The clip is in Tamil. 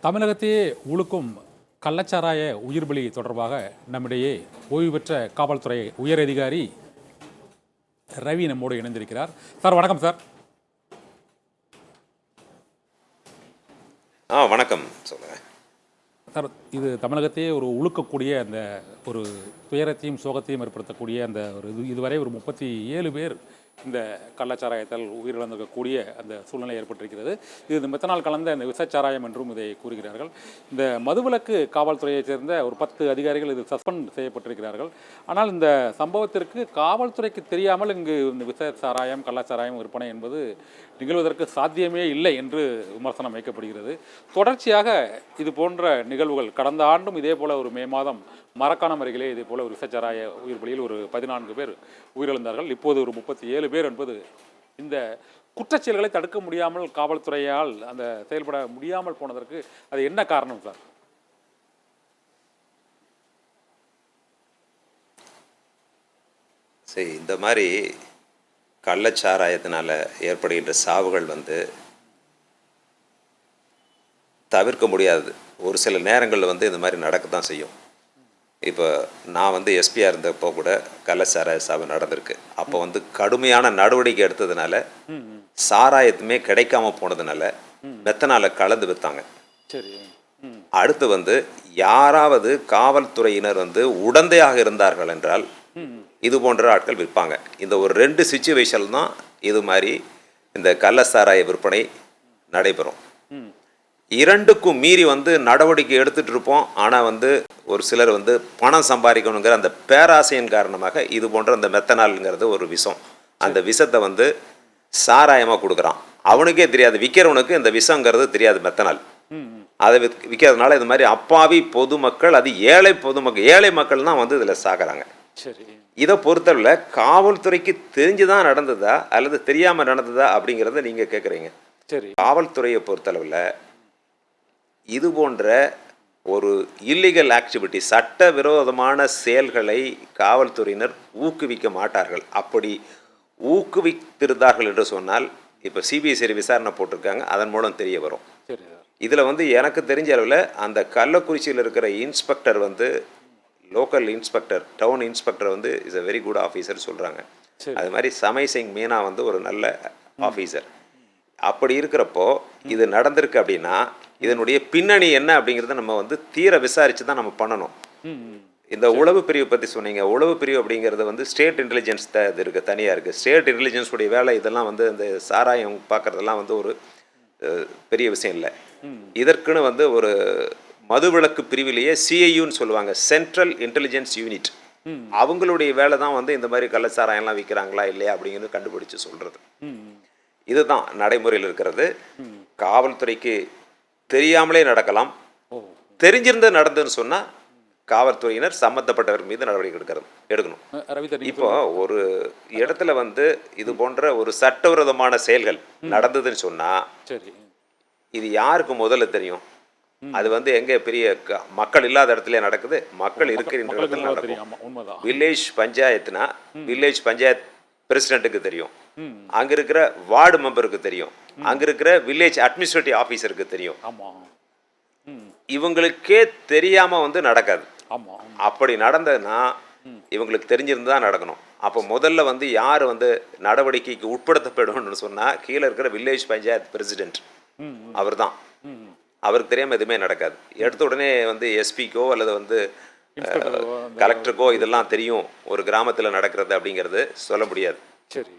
தமிழகத்தையே உழுக்கும் கள்ளச்சாராய உயிர்பலி தொடர்பாக நம்மிடையே ஓய்வு பெற்ற காவல்துறை உயர் அதிகாரி ரவி நம்மோடு இணைந்திருக்கிறார். சார் வணக்கம் சார். வணக்கம் சொல்லுங்க சார். இது தமிழகத்தையே ஒரு உழுக்கக்கூடிய அந்த ஒரு துயரத்தையும் சோகத்தையும் ஏற்படுத்தக்கூடிய அந்த ஒரு இதுவரை ஒரு 37 பேர் இந்த கள்ளச்சாராயத்தால் உயிரிழந்திருக்கக்கூடிய அந்த சூழ்நிலை ஏற்பட்டிருக்கிறது. இது மெத்தனால் கலந்த இந்த விஷச்சாராயம் என்றும் இதை கூறுகிறார்கள். இந்த மதுவிலக்கு காவல்துறையைச் சேர்ந்த ஒரு 10 அதிகாரிகள் இது சஸ்பெண்ட் செய்யப்பட்டிருக்கிறார்கள். ஆனால் இந்த சம்பவத்திற்கு காவல்துறைக்கு தெரியாமல் இங்கு இந்த விஷச்சாராயம் கள்ளச்சாராயம் விற்பனை என்பது நிகழ்வதற்கு சாத்தியமே இல்லை என்று விமர்சனம் வைக்கப்படுகிறது. தொடர்ச்சியாக இது போன்ற நிகழ்வுகள் கடந்த ஆண்டும் இதே போல ஒரு மே மாதம் மரக்காணம் அருகிலே இதே போல ஒரு விஷச்சாராய உயிர்பலியில் ஒரு 14 பேர் உயிரிழந்தார்கள். இப்போது ஒரு 37 பேர் என்பது இந்த குற்றச்செயல்களை தடுக்க முடியாமல் காவல்துறையால் அந்த செயல்பட முடியாமல் போனதற்கு அது என்ன காரணம் சார்? சரி, இந்த மாதிரி கள்ளச்சாராயத்தினால ஏற்படுகின்ற சாவுகள் தவிர்க்க முடியாது. ஒரு சில நேரங்களில் இந்த மாதிரி நடக்க தான் செய்யும். இப்போ நான் எஸ்பியாக இருந்தப்போ கூட கள்ளச்சாராய சாவு நடந்திருக்கு. அப்போ கடுமையான நடவடிக்கை எடுத்ததுனால சாராயத்துமே கிடைக்காம போனதுனால மெத்தனால கலந்து விற்றாங்க. சரி. அடுத்து யாராவது காவல்துறையினர் உடந்தையாக இருந்தார்கள் என்றால் இது போன்ற ஆட்கள் விற்பாங்க. இந்த ஒரு 2 சிச்சுவேஷன் தான் இது மாதிரி இந்த கள்ளச்சாராய விற்பனை நடைபெறும். 2க்கும் மீறி நடவடிக்கை எடுத்துகிட்டு இருப்போம். ஆனால் ஒரு சிலர் பணம் சம்பாதிக்கணுங்கிற அந்த பேராசையின் காரணமாக இது போன்ற அந்த மெத்தனால்ங்கிறது ஒரு விஷம். அந்த விஷத்தை சாராயமாக கொடுக்குறான். அவனுக்கே தெரியாது, விற்கிறவனுக்கு இந்த விஷங்கிறது தெரியாது மெத்தனால். அதை விற்கிறதுனால இது மாதிரி அப்பாவி பொதுமக்கள், அது ஏழை மக்கள் தான் இதில் சாகிறாங்க. சரி. இதை பொறுத்தவரையில் காவல்துறைக்கு தெரிஞ்சுதான் நடந்ததா அல்லது தெரியாமல் நடந்ததா அப்படிங்கிறத நீங்கள் கேட்குறீங்க. சரி. காவல்துறையை பொறுத்தளவில் இது போன்ற ஒரு இல்லீகல் ஆக்டிவிட்டி, சட்டவிரோதமான செயல்களை காவல்துறையினர் ஊக்குவிக்க மாட்டார்கள். அப்படி ஊக்குவித்திருந்தார்கள் என்று சொன்னால் இப்போ சிபிஐசி விசாரணை போட்டிருக்காங்க, அதன் மூலம் தெரிய வரும். இதில் எனக்கு தெரிஞ்ச அளவில் அந்த கள்ளக்குறிச்சியில் இருக்கிற inspector local inspector, down inspector is a very good officer சொல்கிறாங்க. அது மாதிரி சமை சிங் மீனா ஒரு நல்ல ஆஃபீஸர். அப்படி இருக்கிறப்போ இது நடந்திருக்கு அப்படின்னா இதனுடைய பின்னணி என்ன அப்படிங்கிறத நம்ம தீர விசாரித்து தான் நம்ம பண்ணணும். இந்த உளவு பிரிவு பற்றி சொன்னீங்க. உளவு பிரிவு அப்படிங்கிறது ஸ்டேட் இன்டெலிஜென்ஸ் இது இருக்குது, தனியாக இருக்குது. ஸ்டேட் இன்டெலிஜென்ஸுடைய வேலை இதெல்லாம் இந்த சாராயம் பார்க்குறதெல்லாம் ஒரு பெரிய விஷயம் இல்லை. இதற்குன்னு ஒரு மதுவிலக்கு பிரிவிலேயே சிஐயுன்னு சொல்லுவாங்க, சென்ட்ரல் இன்டெலிஜென்ஸ் யூனிட். அவங்களுடைய வேலை தான் இந்த மாதிரி கள்ளச்சாராயம்லாம் விற்கிறாங்களா இல்லையா அப்படிங்கிறது கண்டுபிடிச்சு சொல்கிறது. இதுதான் நடைமுறையில் இருக்கிறது. காவல்துறைக்கு தெரியாமலே நடக்கலாம், தெரிஞ்சிருந்த நடந்துன்னு சொன்னால் காவல்துறையினர் சம்பந்தப்பட்டவர் மீது நடவடிக்கை எடுக்கணும். இப்போ ஒரு இடத்துல இது போன்ற ஒரு சட்டவிரோதமான செயல்கள் நடந்ததுன்னு சொன்னால் இது யாருக்கு முதல்ல தெரியும்? அது எங்கே பெரிய மக்கள் இல்லாத இடத்துல நடக்குது, மக்கள் இருக்கிற இடத்துல நடக்கும். வில்லேஜ் பஞ்சாயத்துனா வில்லேஜ் பஞ்சாயத்து பிரசிடென்ட்டுக்கு தெரியும், அங்கே இருக்கிற வார்டு மெம்பருக்கு தெரியும், அங்கே இருக்கிற வில்லேஜ் அட்மினிஸ்ட்ரேட்டிவ் ஆஃபீஸருக்கு தெரியும். இவங்களுக்கே தெரியாமல் நடக்காது. அப்படி நடந்ததுன்னா இவங்களுக்கு தெரிஞ்சிருந்து தான் நடக்கணும். அப்போ முதல்ல யார் நடவடிக்கைக்கு உட்படுத்தப்படணும்னு சொன்னால் கீழே இருக்கிற வில்லேஜ் பஞ்சாயத்து பிரசிடென்ட், அவர் தான். அவருக்கு தெரியாமல் எதுவுமே நடக்காது. எடுத்த உடனே எஸ்பிக்கோ அல்லது கலெக்டருக்கோ இதெல்லாம் தெரியும் ஒரு கிராமத்தில் நடக்கிறது அப்படிங்கிறது சொல்ல முடியாது. சரி.